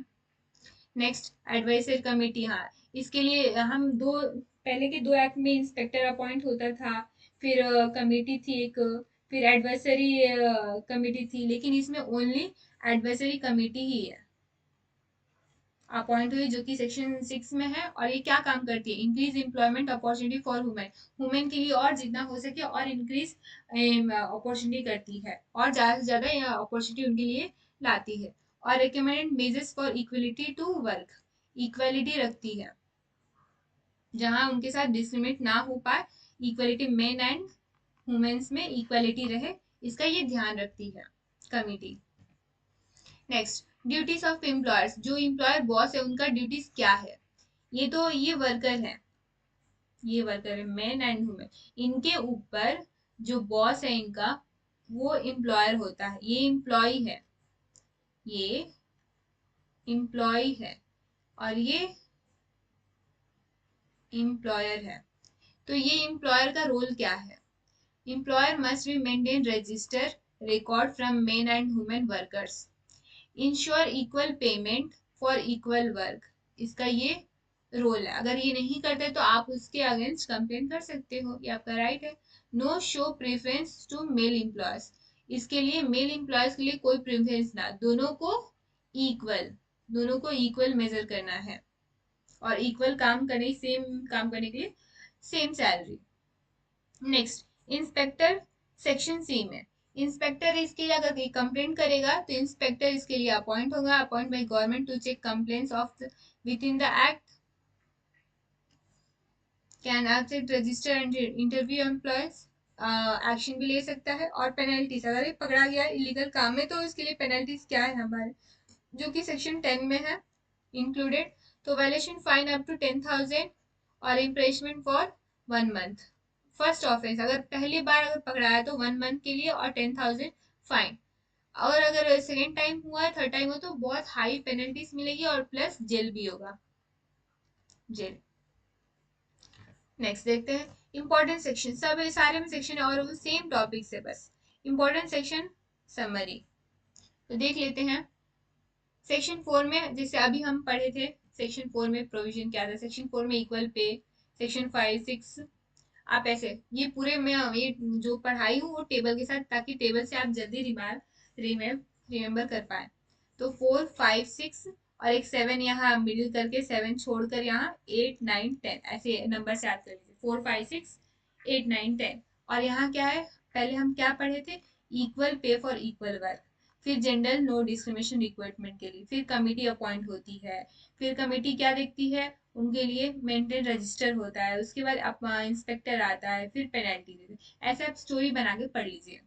नेक्स्ट, एडवाइजरी कमेटी, हाँ, इसके लिए हम दो, पहले के दो एक्ट में इंस्पेक्टर अपॉइंट होता था, फिर कमेटी थी एक, फिर एडवाइजरी कमेटी थी, लेकिन इसमें ओनली एडवाइजरी कमेटी ही है अपॉइंट हुई, जो कि सेक्शन 6 में है। और ये क्या काम करती है? Increase employment opportunity for women, women के लिए और जितना हो सके और इंक्रीज अपॉर्चुनिटी करती है, और ज़्यादा से ज़्यादा यह अपॉर्चुनिटी उनके लिए लाती है। और recommended measures for equality to work, equality रखती है, जहां उनके साथ डिस्क्रिमिनेट ना हो पाए, इक्वलिटी मेन एंड वुमेन्स में इक्वलिटी रहे, इसका ये ध्यान रखती है committee. Next, duties of employers, जो एम्प्लॉयर बॉस है उनका ड्यूटीज क्या है? ये तो ये वर्कर है, ये वर्कर है मेन एंड वुमेन, इनके ऊपर जो बॉस है इनका, वो एम्प्लॉयर होता है, ये एम्प्लॉय है, ये एम्प्लॉय है, और ये एम्प्लॉयर है। तो ये एम्प्लॉयर का रोल क्या है? Employer must be maintain register record from main and women workers, ensure equal payment for equal work, इसका ये रोल है। अगर ये नहीं करते तो आप उसके अगेंस्ट कंप्लेन कर सकते हो, ये आपका राइट है। No show preference to male employees, इसके लिए मेल एम्प्लॉयज के लिए कोई प्रेफरेंस ना, दोनों को इक्वल, दोनों को इक्वल मेजर करना है, और इक्वल काम करने, सेम काम करने के लिए same salary. Next, inspector, section C में इंस्पेक्टर इसके लिए अगर कोई कंप्लेंट करेगा तो इंस्पेक्टर इसके लिए अपॉइंट होगा, appoint by government to check complaints of within the act, can accept register and interview employees, action भी ले सकता है। और पेनल्टीज, अगर ये पकड़ा गया इलीगल काम में तो इसके लिए पेनल्टीज क्या है हमारे, जो कि सेक्शन 10 में है इंक्लूडेड। तो वायलेशन फाइन अप टू 10,000 और इम्प्रेशमेंट फॉर 1 मंथ। फर्स्ट ऑफेंस अगर पहली बार अगर पकड़ाया तो 1 मंथ के लिए और 10,000 फाइन, और अगर सेकेंड टाइम हुआ है, थर्ड टाइम हुआ, तो बहुत हाई पेनल्टीज मिलेगी और प्लस जेल भी होगा, जेल। नेक्स्ट देखते हैं इंपॉर्टेंट सेक्शन, सब सारे में सेक्शन है और वो सेम टॉपिक से, बस इंपॉर्टेंट सेक्शन समरी तो देख लेते हैं। सेक्शन 4 में जैसे अभी हम पढ़े थे, सेक्शन 4 में प्रोविजन क्या था? सेक्शन 4 में इक्वल पे, सेक्शन 5 6, आप ऐसे ये पूरे में ये जो पढ़ाई हूँ वो टेबल के साथ, ताकि टेबल से आप जल्दी रिमेम्बर कर पाए। तो 4 5 6 और एक 7 यहाँ मिडिल करके 7 छोड़कर यहाँ 8 9 10 ऐसे नंबर से याद कर लीजिए, 4 5 6 8 9 10। और यहाँ क्या है, पहले हम क्या पढ़े थे, equal pay for equal work, फिर जेंडर नो डिस्क्रिमिनेशन रिक्रूटमेंट के लिए, फिर कमिटी अपॉइंट होती है, फिर कमिटी क्या देखती है, उनके लिए मेंटेन रजिस्टर होता है, उसके बाद इंस्पेक्टर आता है, फिर पेनल्टी देते हैं। ऐसे आप स्टोरी बना के पढ़ लीजिए।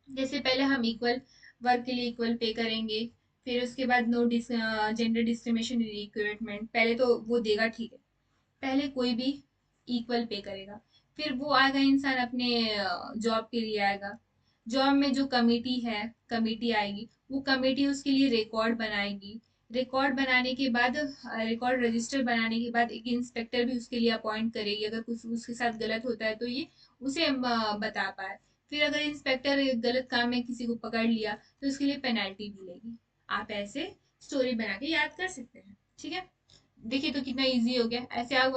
जैसे पहले हम इक्वल वर्क के लिए इक्वल पे करेंगे, फिर उसके बाद नो जेंडर डिस्क्रिमिनेशन रिक्रूटमेंट, पहले तो वो देगा, ठीक है, पहले कोई भी इक्वल पे करेगा, फिर वो आएगा इंसान अपने जॉब के लिए आएगा, जॉब में जो कमेटी है, कमेटी आएगी, वो कमेटी उसके लिए रिकॉर्ड बनाएगी, रिकॉर्ड बनाने के बाद, रिकॉर्ड रजिस्टर बनाने के बाद एक इंस्पेक्टर भी उसके लिए अपॉइंट करेगी, अगर कुछ उसके साथ गलत होता है तो ये उसे बता पाए, फिर अगर इंस्पेक्टर गलत काम में किसी को पकड़ लिया तो उसके लिए पेनल्टी मिलेगी। आप ऐसे स्टोरी बना के याद कर सकते हैं, ठीक है। देखिए तो कितना इजी हो गया, ऐसे आप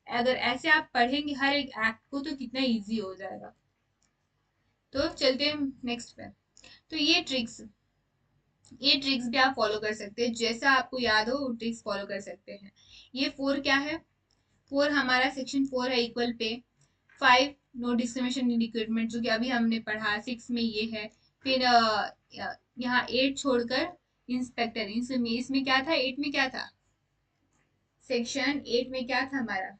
अगर ऐसे आप पढ़ेंगे हर एक एक्ट को तो कितना इजी हो जाएगा। तो चलते हैं नेक्स्ट पे। तो ये ट्रिक्स भी आप फॉलो कर सकते हैं, जैसा आपको याद हो वो ट्रिक्स फॉलो कर सकते हैं। ये 4 क्या है, 4 हमारा सेक्शन 4 है equal pay. 5 no discrimination in recruitment जो कि अभी हमने पढ़ा, 6 में ये है। फिर यहाँ 8 छोड़कर इंस्पेक्टर, इसमें क्या था, 8 में क्या था, सेक्शन 8 में क्या था हमारा,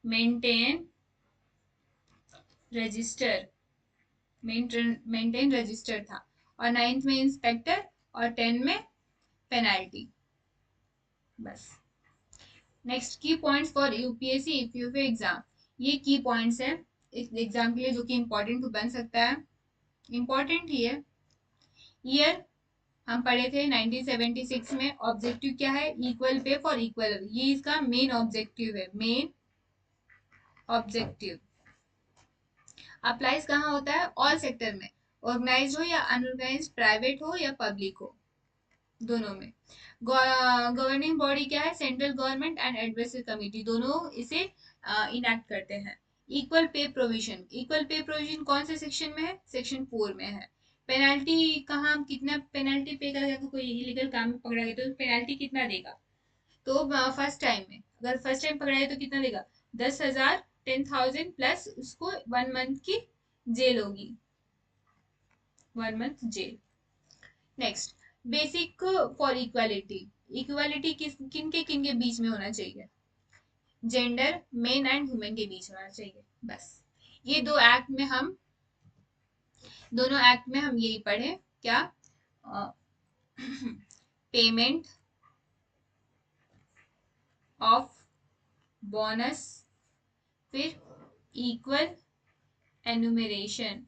मेंटेन रजिस्टर, मेंटेन रजिस्टर था। और 9th में इंस्पेक्टर, और 10 में पेनाल्टी। बस। नेक्स्ट, की points for UPSC EPFO exam. ये की पॉइंट्स है इस एग्जाम के लिए जो कि इंपॉर्टेंट बन सकता है, इंपॉर्टेंट ही है। ईयर हम पढ़े थे 1976 में। ऑब्जेक्टिव क्या है, इक्वल पे फॉर इक्वल, ये इसका मेन ऑब्जेक्टिव है, मेन ऑब्जेक्टिव। अप्लाइज कहाँ होता है, ऑल सेक्टर में, ऑर्गेनाइज हो या अनऑर्गेनाइज, प्राइवेट हो या पब्लिक हो, दोनों में। गवर्निंग बॉडी क्या है, central government and advisory committee, दोनों इसे इनैक्ट करते हैं। Equal pay provision, equal pay provision कौन से सेक्शन में है, सेक्शन 4 में है। पेनल्टी कहाँ, हम कितना पेनल्टी पे करेगा, अगर कोई इलीगल काम में पकड़ा गया तो पेनल्टी कितना देगा, तो फर्स्ट टाइम में, अगर फर्स्ट टाइम पकड़ा गया तो कितना देगा, 10,000, 10,000 प्लस उसको 1 मंथ की जेल होगी, 1 month jail. Next, basic for equality, equality किन के बीच में होना चाहिए, जेंडर मेन एंड वुमेन के बीच होना चाहिए। बस, ये दोनों एक्ट में हम यही पढ़े, क्या, पेमेंट ऑफ बोनस, फिर इक्वल एनुमरेशन,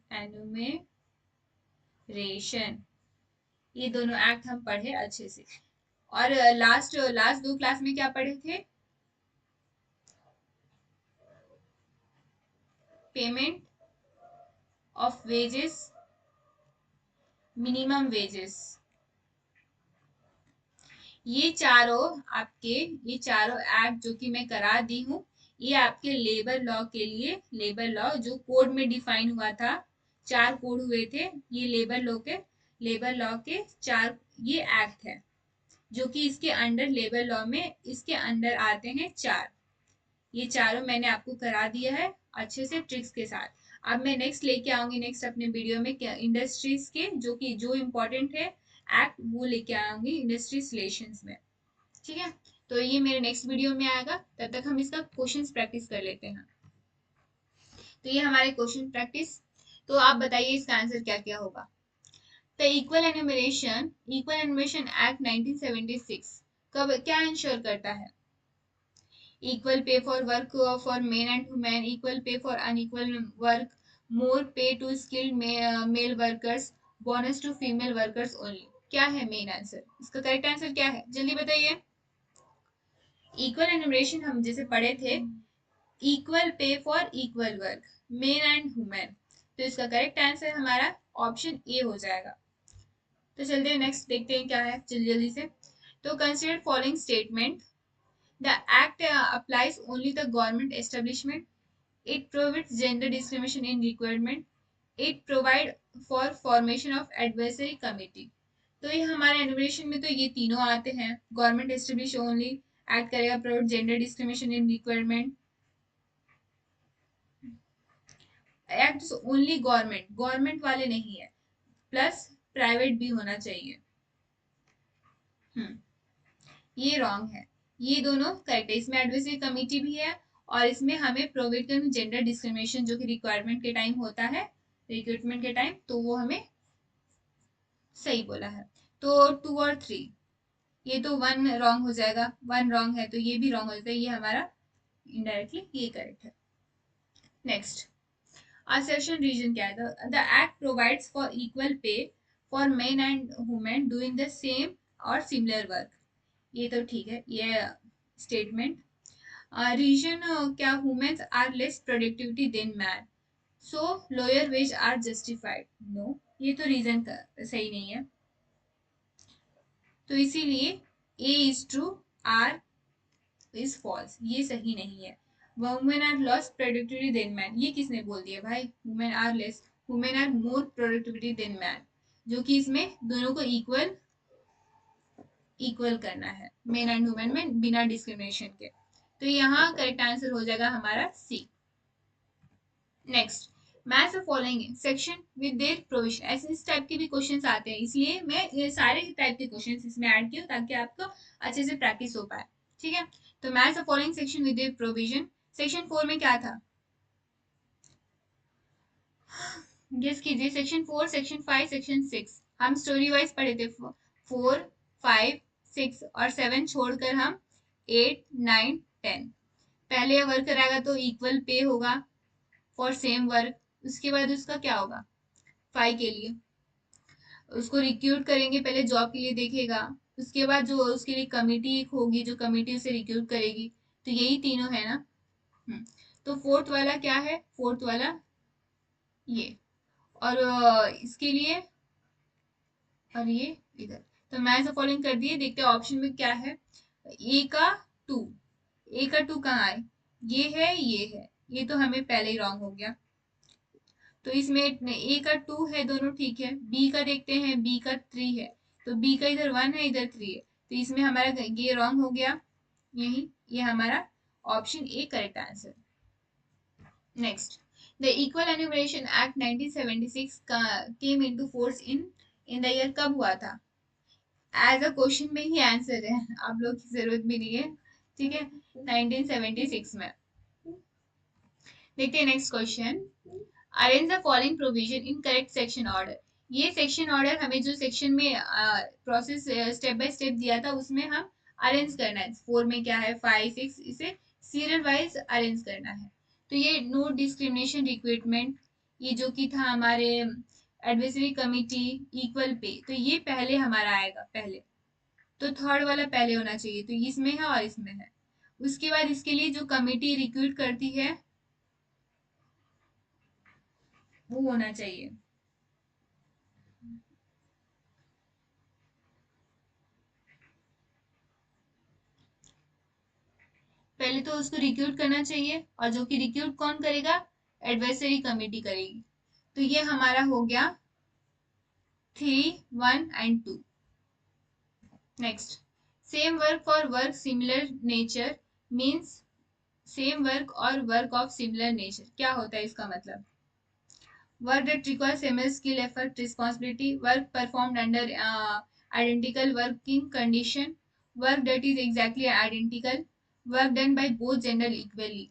ये दोनों एक्ट हम पढ़े अच्छे से। और लास्ट लास्ट 2 क्लास में क्या पढ़े थे, payment of wages, minimum wages. ये चारों एक्ट जो कि मैं करा दी हूँ, ये आपके लेबर लॉ के लिए, लेबर लॉ जो कोड में डिफाइन हुआ था, 4 कोड हुए थे, ये लेबर लॉ के 4 ये एक्ट है, जो कि इसके अंडर, लेबर लॉ में इसके अंडर आते हैं 4। ये चारों मैंने आपको करा दिया है अच्छे से ट्रिक्स के साथ। अब मैं नेक्स्ट लेके आऊंगी, नेक्स्ट अपने वीडियो में क्या, इंडस्ट्रीज के जो इम्पोर्टेंट है एक्ट, वो लेके आऊंगी इंडस्ट्रीज रिलेशंस में, ठीक है। तो ये मेरे नेक्स्ट वीडियो में आएगा, तब तक हम इसका क्वेश्चंस प्रैक्टिस कर लेते हैं। तो ये हमारे क्वेश्चन प्रैक्टिस। तो आप बताइए इसका आंसर क्या क्या होगा। द इक्वल एनुमरेशन एक्ट 1976 कब क्या इंश्योर करता है, equal pay for work for men and women, equal pay for unequal work, more pay to skilled male workers, bonus to female workers only। क्या है मेन आंसर, इसका correct answer क्या है, जल्दी बताइए। इक्वल एनुमरेशन हम जैसे पढ़े थे, equal pay for equal work, main and women, तो इसका करेक्ट आंसर हमारा ऑप्शन ए हो जाएगा। तो चलते हैं नेक्स्ट, देखते हैं क्या है जल्दी जल्दी से। तो consider following statement, the act applies only the government establishment, it prohibits gender discrimination in recruitment, it provide for formation of advisory committee। तो ये हमारे एनुमरेशन में तो ये तीनों आते हैं। गवर्नमेंट एस्टेब्लिश ओनली एक्ट करेगा provide gender discrimination in requirement, act only government, government वाले नहीं है, प्लस प्राइवेट भी होना चाहिए। हम्म, ये रॉन्ग है। ये दोनों करेक्ट है। इसमें एडवाइजरी कमेटी भी है और इसमें हमें प्रोवाइड करना जेंडर डिस्क्रिमिनेशन जो कि रिक्वायरमेंट के टाइम होता है, रिक्रूटमेंट के टाइम, तो वो हमें सही बोला है। तो 2 और 3, ये तो 1 रॉन्ग हो जाएगा, 1 रॉन्ग है तो ये भी रॉन्ग हो जाता है, ये हमारा इनडायरेक्टली ये करेक्ट है। नेक्स्ट, assertion रीजन क्या है? The act provides for equal pay for men and women doing the same और सिमिलर वर्क, ये तो ठीक है ये स्टेटमेंट। रीजन क्या? Womens are less productivity than man, so lower wage are justified, no, ये तो रीजन सही नहीं है, तो इसीलिए A is true, R is false, ये सही नहीं है। Women are loss productivity than man, ये किसने बोल दिया भाई? Women are less, women are more productivity than man, जो कि इसमें दोनों को इक्वल इक्वल करना है, मेन एंड वुमेन में बिना डिस्क्रिमिनेशन के। तो यहाँ करेक्ट आंसर हो जाएगा हमारा C. Next, match the following section with their provision, ऐसे इस टाइप के भी क्वेश्चंस आते हैं, इसलिए मैं ये सारे टाइप के क्वेश्चंस इसमें ऐड किया ताकि आपको अच्छे से प्रैक्टिस हो पाए। ठीक है, तो match the following section with their provision, section 4 में क्या था? गेस कीजिए, सेक्शन 4, सेक्शन 5, सेक्शन 6, हम स्टोरी वाइज पढ़े थे। 4, 5, 6 और 7 छोड़कर हम 8, 9, 10। पहले वर्क कराएगा तो इक्वल पे होगा फॉर सेम वर्क, उसके बाद उसका क्या होगा? 5 के लिए उसको रिक्रूट करेंगे, पहले जॉब के लिए देखेगा, उसके बाद जो उसके लिए कमिटी एक होगी जो कमिटी उसे रिक्रूट करेगी, तो यही तीनों है ना। हम्म, तो फोर्थ वाला क्या है? फोर्थ वाला ये, और इसके लिए, और ये इधर। तो मैं ऐसा फॉलोइंग कर दिए, देखते हैं ऑप्शन में क्या है। ए का 2, ए का 2 कहाँ है? ये है, ये है, ये तो हमें पहले ही रॉन्ग हो गया, तो इसमें ए का 2 है, दोनों ठीक है। बी का देखते हैं, बी का 3 है, तो बी का इधर 1 है, इधर 3 है, तो इसमें हमारा ये रॉन्ग हो गया, यही, ये हमारा option A correct answer. Next, the equal enumeration act 1976 came into force in the year, कब हुआ था? एज अ क्वेश्चन में ही आंसर है, आप लोग की जरूरत भी नहीं है। ठीक है, 1976 में। देखते हैं next question, arrange the following provision in correct section order. ये सेक्शन ऑर्डर हमें जो सेक्शन में प्रोसेस स्टेप बाय स्टेप दिया था उसमें हम अरेंज करना है। 4 में क्या है, 5, 6, इसे सीरियल वाइज अरेंज करना है। तो ये नो डिस्क्रिमिनेशन रिक्रूटमेंट, ये जो कि था हमारे एडवाइजरी कमिटी, इक्वल पे, तो ये पहले हमारा आएगा पहले, तो थर्ड वाला पहले होना चाहिए, तो इसमें है और इसमें है। उसके बाद इसके लिए जो कमिटी रिक्रूट करती है वो होना चाहिए। पहले तो उसको रिक्रूट करना चाहिए, और जो कि रिक्रूट कौन करेगा? एडवाइजरी कमेटी करेगी। तो ये हमारा हो गया 3, 1 and 2। Next, same work for work similar nature means, same work और वर्क ऑफ सिमिलर नेचर क्या होता है इसका मतलब? Work that requires similar skill, effort, responsibility, work performed under identical working condition, work that is exactly identical, work done by both gender equally.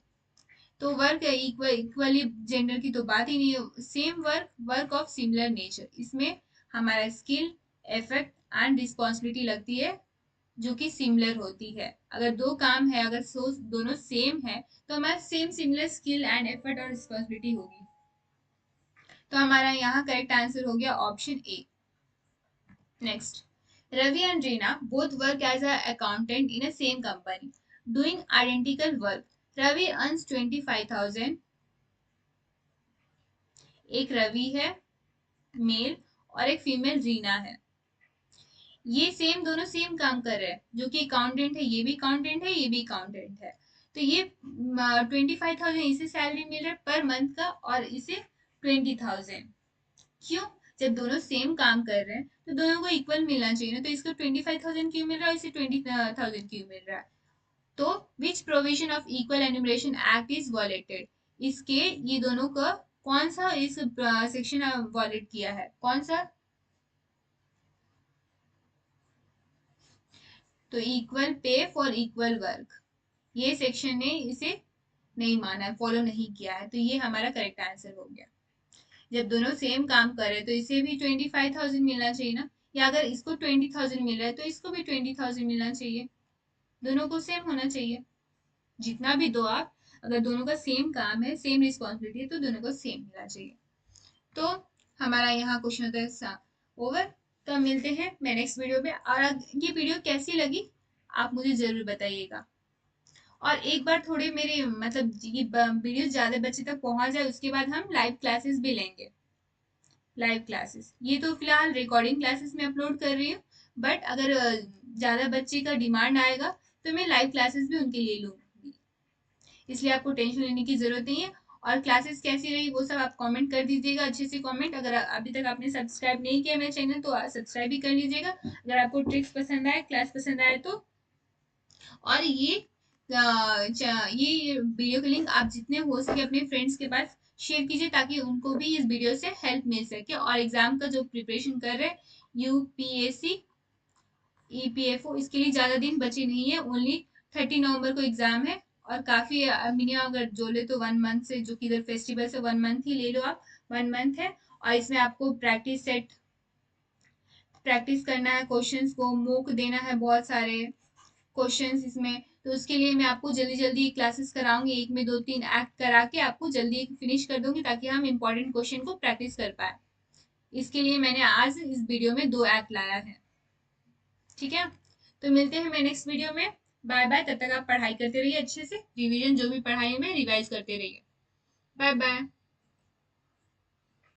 तो work equally gender की तो बात ही नहीं है, same work, work of similar nature, इसमें हमारा skill, effort and responsibility लगती है जो कि सिमिलर होती है। अगर दो काम है, अगर दोनों सेम है तो हमारा same similar skill and effort और रिस्पॉन्सिबिलिटी होगी। तो हमारा यहाँ करेक्ट आंसर हो गया option A. Next, Ravi and Reena both work as a accountant in a same company doing identical work. Ravi earns 25,000, एक रवि है मेल और एक फीमेल रीना है, ये सेम, दोनों सेम काम कर रहे हैं, जो कि अकाउंटेंट है, ये भी अकाउंटेंट है, ये भी अकाउंटेंट है, तो ये 25,000 इसे सैलरी मिल रहा है पर मंथ का, और इसे 20,000। क्यों? जब दोनों सेम काम कर रहे हैं तो दोनों को इक्वल मिलना चाहिए ना। तो इसको 25,000 क्यों मिल रहा है, इसे 20,000 क्यों मिल रहा है। तो विच provision of equal enumeration act is वॉलेटेड, इसके ये दोनों का कौन सा इस सेक्शन वॉलेट किया है, कौन सा। तो equal pay for equal work, ये सेक्शन ने इसे नहीं माना है, फॉलो नहीं किया है, तो ये हमारा करेक्ट आंसर हो गया। जब दोनों सेम काम कर रहे हैं तो इसे भी 25,000 मिलना चाहिए ना, या अगर इसको 20,000 मिल रहा है तो इसको भी 20,000 मिलना चाहिए, दोनों को सेम होना चाहिए। जितना भी दो आप, अगर दोनों का सेम काम है, सेम रिस्पॉन्सिबिलिटी है, तो दोनों को सेम मिलना चाहिए। तो हमारा यहाँ क्वेश्चन होता है ओवर। तो हम मिलते हैं मैं नेक्स्ट वीडियो में, और ये वीडियो कैसी लगी आप मुझे जरूर बताइएगा। और एक बार थोड़े मेरे मतलब ये वीडियो ज्यादा बच्चे तक पहुंच जाए, उसके बाद हम लाइव क्लासेस भी लेंगे। लाइव क्लासेस, ये तो फिलहाल रिकॉर्डिंग क्लासेस में अपलोड कर रही हूँ, बट अगर ज्यादा बच्चे का डिमांड आएगा तो मैं लाइव क्लासेस भी उनके लिए लूंगी, इसलिए आपको टेंशन लेने की जरूरत नहीं है। और क्लासेस कैसी रही वो सब आप कमेंट कर दीजिएगा, अच्छे से कमेंट। अगर अभी तक आपने सब्सक्राइब नहीं किया मेरे चैनल तो सब्सक्राइब भी कर लीजिएगा, अगर आपको ट्रिक्स पसंद आए, क्लास पसंद आए तो। और ये वीडियो की लिंक आप जितने हो सके अपने फ्रेंड्स के पास शेयर कीजिए, ताकि उनको भी इस वीडियो से हेल्प मिल सके। और एग्जाम का जो प्रिपरेशन कर रहे हैं, यूपीएससी, ईपीएफओ, इसके लिए ज्यादा दिन बचे नहीं है, ओनली 30 नवंबर को एग्जाम है। और काफी मिनिमम अगर जो ले तो 1 मंथ से, जो कि इधर फेस्टिवल से 1 मंथ ही ले लो आप, 1 मंथ है। और इसमें आपको प्रैक्टिस करना है, क्वेश्चंस को मोक देना है, बहुत सारे क्वेश्चंस इसमें। तो उसके लिए मैं आपको जल्दी जल्दी क्लासेस कराऊंगी, एक में 2 3 एक्ट करा के आपको जल्दी फिनिश कर दूंगी, ताकि हम इंपॉर्टेंट क्वेश्चन को प्रैक्टिस कर पाए। इसके लिए मैंने आज इस वीडियो में 2 एक्ट लाया है। ठीक है, तो मिलते हैं मैं नेक्स्ट वीडियो में। बाय बाय, तब तक आप पढ़ाई करते रहिए अच्छे से, रिवीजन जो भी पढ़ाई में रिवाइज करते रहिए। Bye bye.